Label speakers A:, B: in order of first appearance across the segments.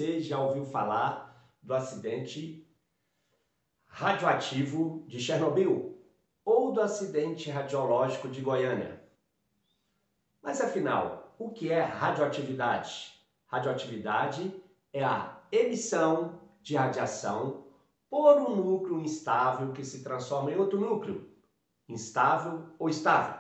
A: você já ouviu falar do acidente radioativo de Chernobyl ou do acidente radiológico de Goiânia. Mas afinal, o que é radioatividade? Radioatividade é a emissão de radiação por um núcleo instável que se transforma em outro núcleo, instável ou estável.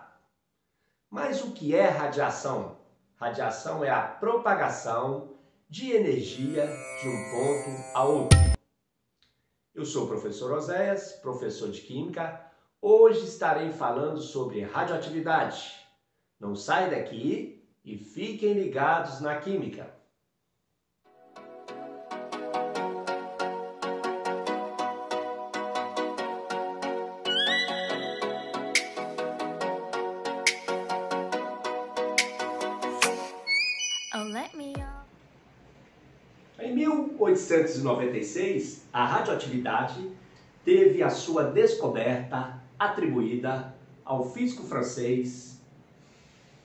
A: Mas o que é radiação? Radiação é a propagação de energia de um ponto a outro. Eu sou o professor Oséias, professor de Química. Hoje estarei falando sobre radioatividade. Não saia daqui e fiquem ligados na Química. Em 1896, a radioatividade teve a sua descoberta atribuída ao físico francês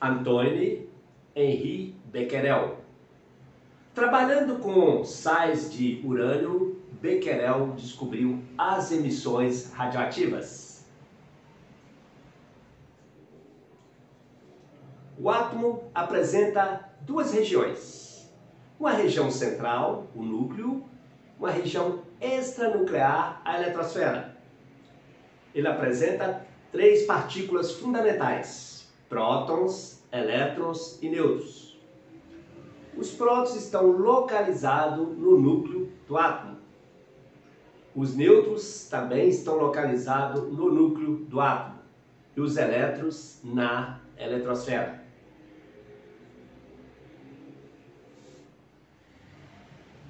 A: Antoine-Henri Becquerel. Trabalhando com sais de urânio, Becquerel descobriu as emissões radioativas. O átomo apresenta duas regiões. Uma região central, o núcleo, uma região extranuclear, a eletrosfera. Ele apresenta três partículas fundamentais: prótons, elétrons e nêutrons. Os prótons estão localizados no núcleo do átomo. Os nêutrons também estão localizados no núcleo do átomo. E os elétrons na eletrosfera.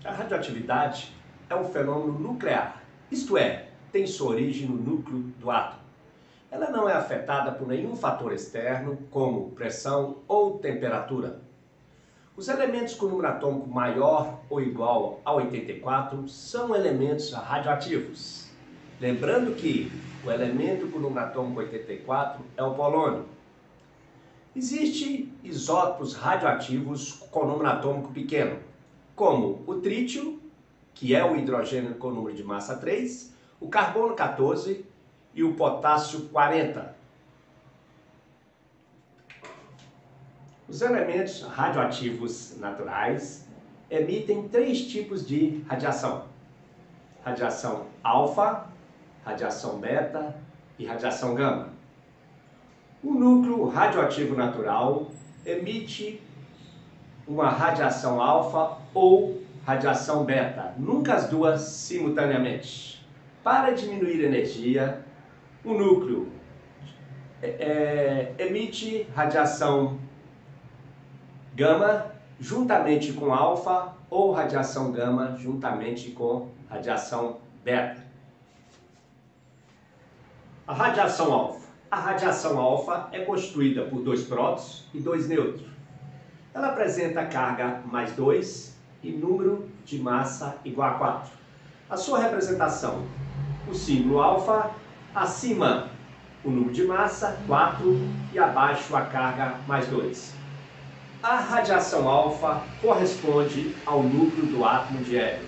A: A radioatividade é um fenômeno nuclear, isto é, tem sua origem no núcleo do átomo. Ela não é afetada por nenhum fator externo, como pressão ou temperatura. Os elementos com número atômico maior ou igual a 84 são elementos radioativos. Lembrando que o elemento com número atômico 84 é o polônio. Existem isótopos radioativos com número atômico pequeno, como o trítio, que é o hidrogênio com número de massa 3, o carbono 14 e o potássio 40. Os elementos radioativos naturais emitem três tipos de radiação: radiação alfa, radiação beta e radiação gama. O núcleo radioativo natural emite uma radiação alfa ou radiação beta, nunca as duas simultaneamente. Para diminuir energia, o núcleo emite radiação gama juntamente com alfa ou radiação gama juntamente com radiação beta. A radiação alfa. A radiação alfa é constituída por dois prótons e dois nêutrons. Ela apresenta carga mais 2 e número de massa igual a 4. A sua representação, o símbolo alfa, acima o número de massa, 4, e abaixo a carga mais 2. A radiação alfa corresponde ao núcleo do átomo de hélio,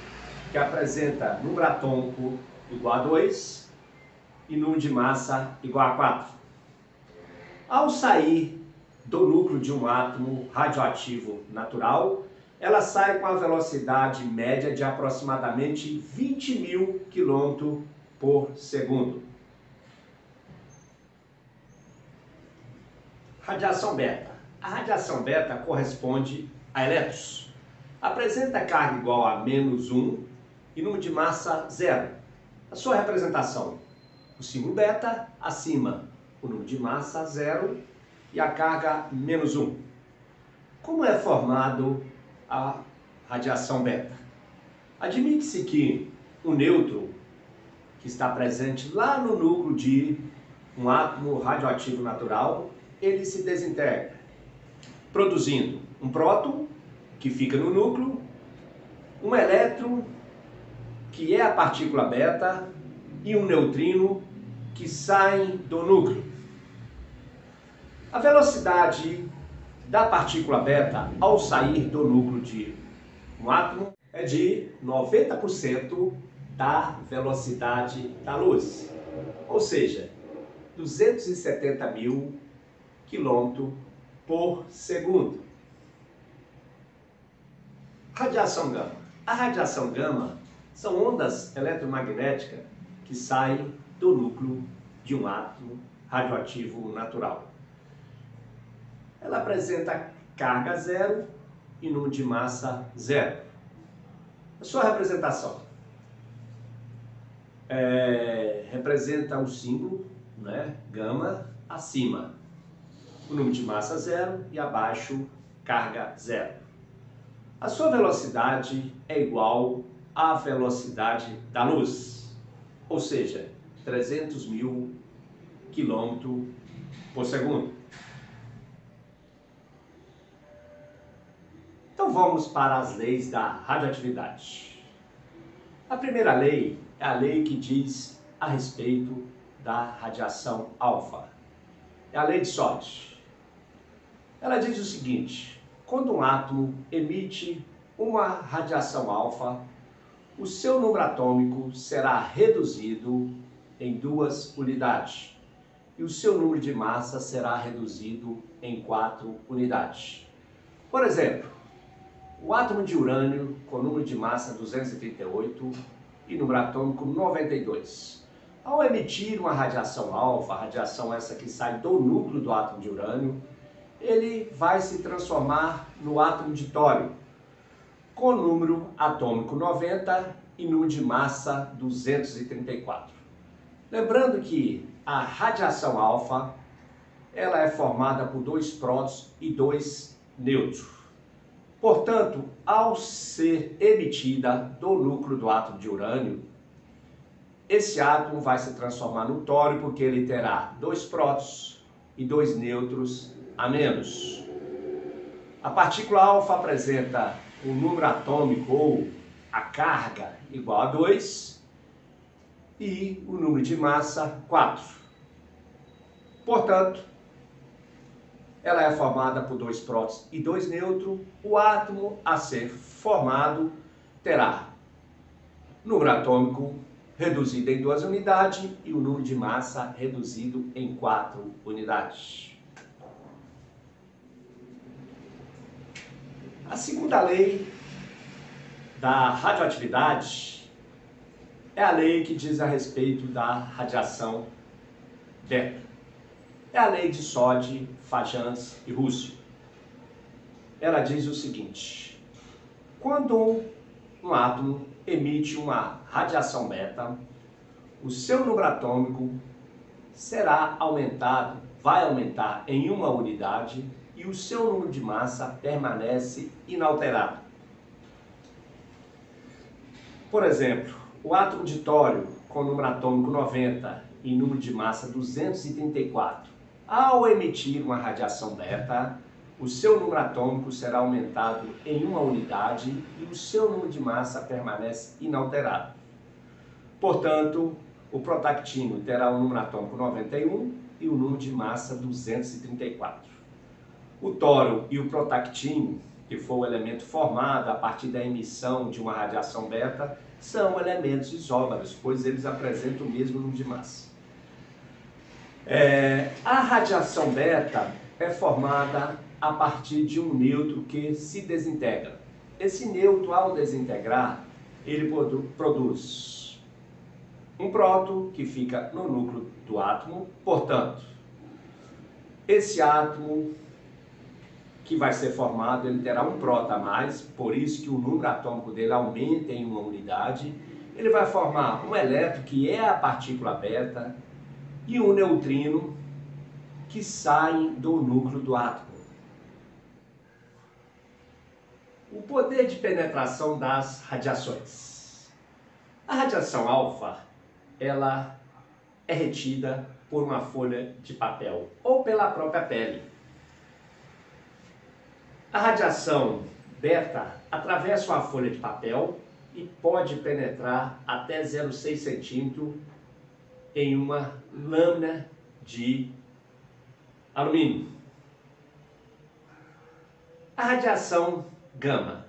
A: que apresenta número atômico igual a 2 e número de massa igual a 4. Ao sair do núcleo de um átomo radioativo natural, ela sai com a velocidade média de aproximadamente 20.000 km por segundo. Radiação beta. A radiação beta corresponde a elétrons. Apresenta carga igual a -1 e número de massa 0. A sua representação, o símbolo beta, acima o número de massa 0 e a carga -1. Como é formado a radiação beta? Admite-se que o nêutron, que está presente lá no núcleo de um átomo radioativo natural, ele se desintegra, produzindo um próton, que fica no núcleo, um elétron, que é a partícula beta, e um neutrino, que saem do núcleo. A velocidade da partícula beta ao sair do núcleo de um átomo é de 90% da velocidade da luz, ou seja, 270 mil quilômetros por segundo. Radiação gama. A radiação gama são ondas eletromagnéticas que saem do núcleo de um átomo radioativo natural. Ela apresenta carga zero e número de massa zero. A sua representação representa o símbolo, né, gama acima, o número de massa zero e abaixo carga zero. A sua velocidade é igual à velocidade da luz, ou seja, 300 mil quilômetros por segundo. Então vamos para as leis da radioatividade. A primeira lei é a lei que diz a respeito da radiação alfa. É a lei de Soddy. Ela diz o seguinte: quando um átomo emite uma radiação alfa, o seu número atômico será reduzido em 2 unidades e o seu número de massa será reduzido em 4 unidades. Por exemplo, o átomo de urânio com número de massa 238 e número atômico 92. Ao emitir uma radiação alfa, a radiação essa que sai do núcleo do átomo de urânio, ele vai se transformar no átomo de tório, com número atômico 90 e número de massa 234. Lembrando que a radiação alfa, ela é formada por 2 prótons e 2 nêutrons. Portanto, ao ser emitida do núcleo do átomo de urânio, esse átomo vai se transformar no tório porque ele terá 2 prótons e 2 nêutrons a menos. A partícula alfa apresenta o número atômico ou a carga igual a 2 e o número de massa 4. Portanto, ela é formada por 2 prótons e 2 nêutrons. O átomo a ser formado terá número atômico reduzido em 2 unidades e o número de massa reduzido em 4 unidades. A segunda lei da radioatividade é a lei que diz a respeito da radiação beta. É a lei de Soddy, Fajans e Russell. Ela diz o seguinte: quando um átomo emite uma radiação beta, o seu número atômico vai aumentar em 1 unidade e o seu número de massa permanece inalterado. Por exemplo, o átomo de tório com número atômico 90 e número de massa 234, ao emitir uma radiação beta, o seu número atômico será aumentado em 1 unidade e o seu número de massa permanece inalterado. Portanto, o protactínio terá o número atômico 91 e o número de massa 234. O tório e o protactínio, que foi o elemento formado a partir da emissão de uma radiação beta, são elementos isóbaros, pois eles apresentam o mesmo número de massa. A radiação beta é formada a partir de um nêutron que se desintegra. Esse nêutron, ao desintegrar, ele produz um próton que fica no núcleo do átomo. Portanto, esse átomo que vai ser formado, ele terá um próton a mais, por isso que o número atômico dele aumenta em 1 unidade. Ele vai formar um elétron, que é a partícula beta, e um neutrino, que saem do núcleo do átomo. O poder de penetração das radiações. A radiação alfa, ela é retida por uma folha de papel ou pela própria pele. A radiação beta atravessa uma folha de papel e pode penetrar até 0,6 centímetro em uma lâmina de alumínio. A radiação gama.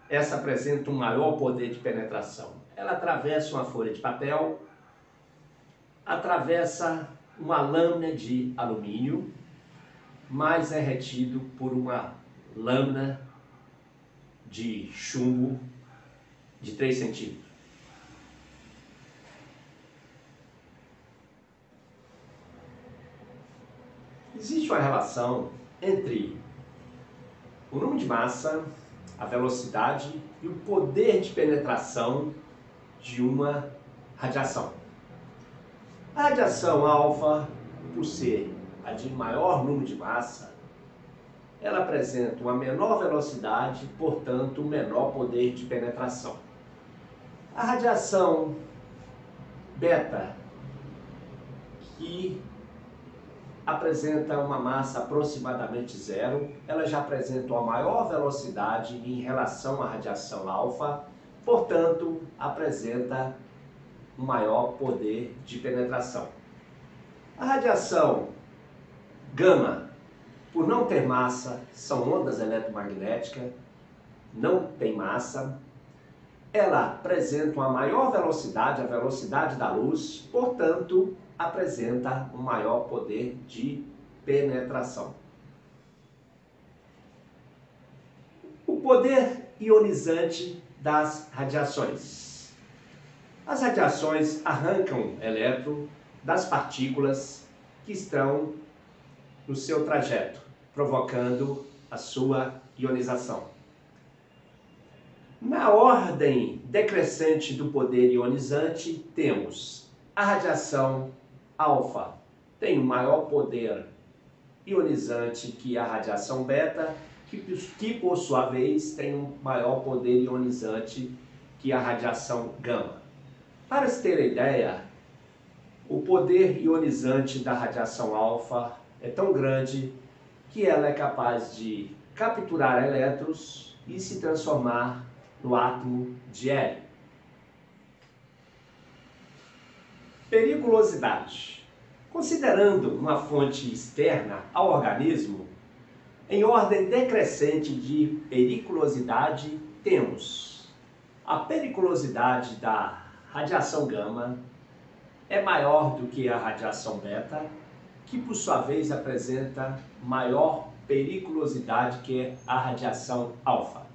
A: essa apresenta um maior poder de penetração. Ela atravessa uma folha de papel, atravessa uma lâmina de alumínio, mas é retido por uma lâmina de chumbo de 3 centímetros. Existe uma relação entre o número de massa, a velocidade e o poder de penetração de uma radiação. A radiação alfa, por ser a de maior número de massa, ela apresenta uma menor velocidade, portanto, menor poder de penetração. A radiação beta, que apresenta uma massa aproximadamente zero, ela já apresenta uma maior velocidade em relação à radiação alfa, portanto, apresenta um maior poder de penetração. A radiação gama, por não ter massa, são ondas eletromagnéticas, não tem massa, ela apresenta uma maior velocidade, a velocidade da luz, portanto, apresenta um maior poder de penetração. O poder ionizante das radiações. As radiações arrancam elétron das partículas que estão no seu trajeto, provocando a sua ionização. Na ordem decrescente do poder ionizante, temos a radiação alfa, tem um maior poder ionizante que a radiação beta, que por sua vez tem um maior poder ionizante que a radiação gama. Para se ter ideia, o poder ionizante da radiação alfa é tão grande que ela é capaz de capturar elétrons e se transformar no átomo de hélio. Periculosidade. Considerando uma fonte externa ao organismo, em ordem decrescente de periculosidade, temos a periculosidade da radiação gama é maior do que a radiação beta, que por sua vez apresenta maior periculosidade que a radiação alfa.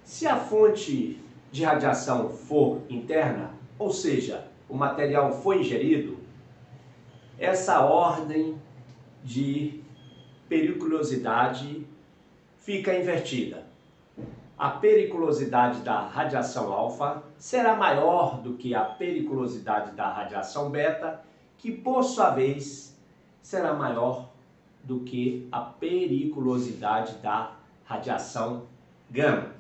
A: Se a fonte de radiação for interna, ou seja, o material foi ingerido, essa ordem de periculosidade fica invertida. A periculosidade da radiação alfa será maior do que a periculosidade da radiação beta, que por sua vez será maior do que a periculosidade da radiação gama.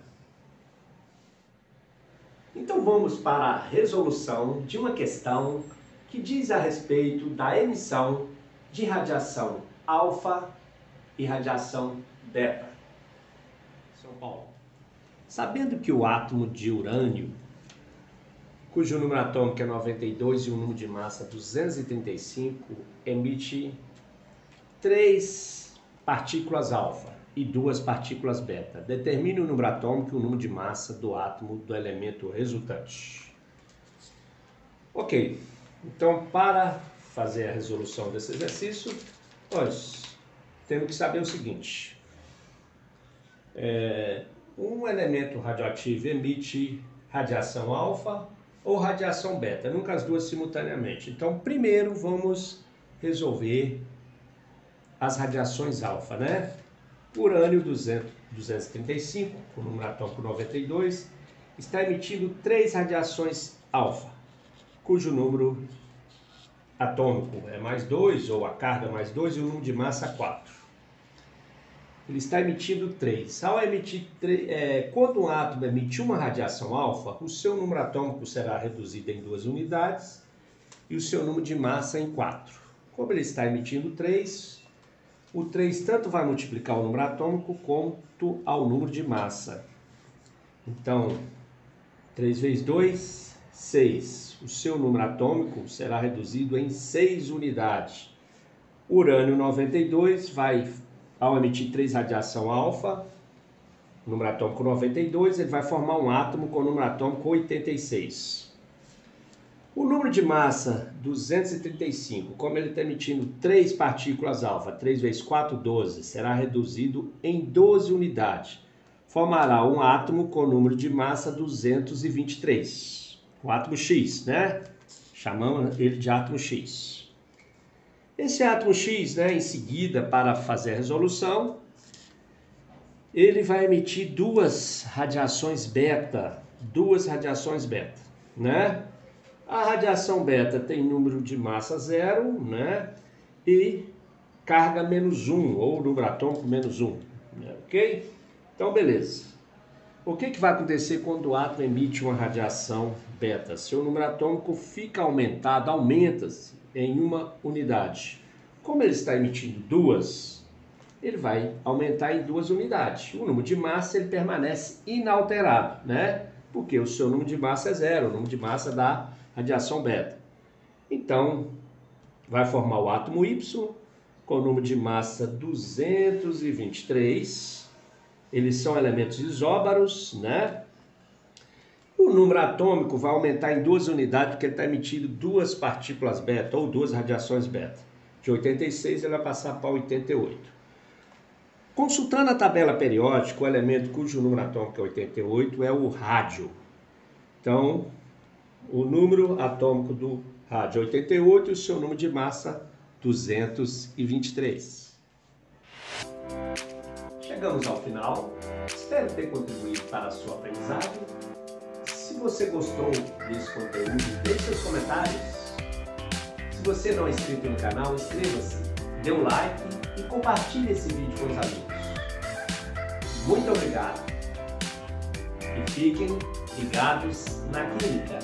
A: Então vamos para a resolução de uma questão que diz a respeito da emissão de radiação alfa e radiação beta. São Paulo. Sabendo que o átomo de urânio, cujo número atômico é 92 e o número de massa 235, emite 3 partículas alfa e 2 partículas beta. Determine o número atômico e o número de massa do átomo do elemento resultante. Ok, então para fazer a resolução desse exercício, nós temos que saber o seguinte. Um elemento radioativo emite radiação alfa ou radiação beta, nunca as duas simultaneamente. Então, primeiro vamos resolver as radiações alfa, né? Urânio 235, com o número atômico 92, está emitindo 3 radiações alfa, cujo número atômico é mais 2, ou a carga mais 2, e o número de massa 4. Ele está emitindo 3. Ao emitir 3, quando um átomo emite uma radiação alfa, o seu número atômico será reduzido em 2 unidades e o seu número de massa em 4. Como ele está emitindo 3, o 3 tanto vai multiplicar o número atômico quanto ao número de massa. Então, 3 vezes 2, 6. O seu número atômico será reduzido em 6 unidades. Urânio 92 vai, ao emitir 3 radiação alfa, número atômico 92, ele vai formar um átomo com o número atômico 86. O número de massa 235, como ele está emitindo 3 partículas alfa, 3 vezes 4, 12, será reduzido em 12 unidades. Formará um átomo com o número de massa 223. O átomo X, né? Chamamos ele de átomo X. Esse átomo X, né, em seguida, para fazer a resolução, ele vai emitir duas radiações beta, né? A radiação beta tem número de massa 0, né? E carga -1, ou número atômico -1, né? Ok? Então, beleza. O que vai acontecer quando o átomo emite uma radiação beta? Seu número atômico fica aumentado, aumenta-se em uma unidade. Como ele está emitindo duas, ele vai aumentar em 2 unidades. O número de massa ele permanece inalterado, né? Porque o seu número de massa é 0, o número de massa da radiação beta. Então, vai formar o átomo Y com o número de massa 223. Eles são elementos isóbaros, né? O número atômico vai aumentar em 2 unidades porque ele está emitindo 2 partículas beta ou 2 radiações beta. De 86 ele vai passar para 88. Consultando a tabela periódica, o elemento cujo número atômico é 88 é o rádio. Então, o número atômico do rádio é 88 e o seu número de massa 223. Chegamos ao final. Espero ter contribuído para a sua aprendizagem. Se você gostou desse conteúdo, deixe seus comentários. Se você não é inscrito no canal, inscreva-se, dê um like e compartilhe esse vídeo com os amigos. Muito obrigado e fiquem ligados na Química.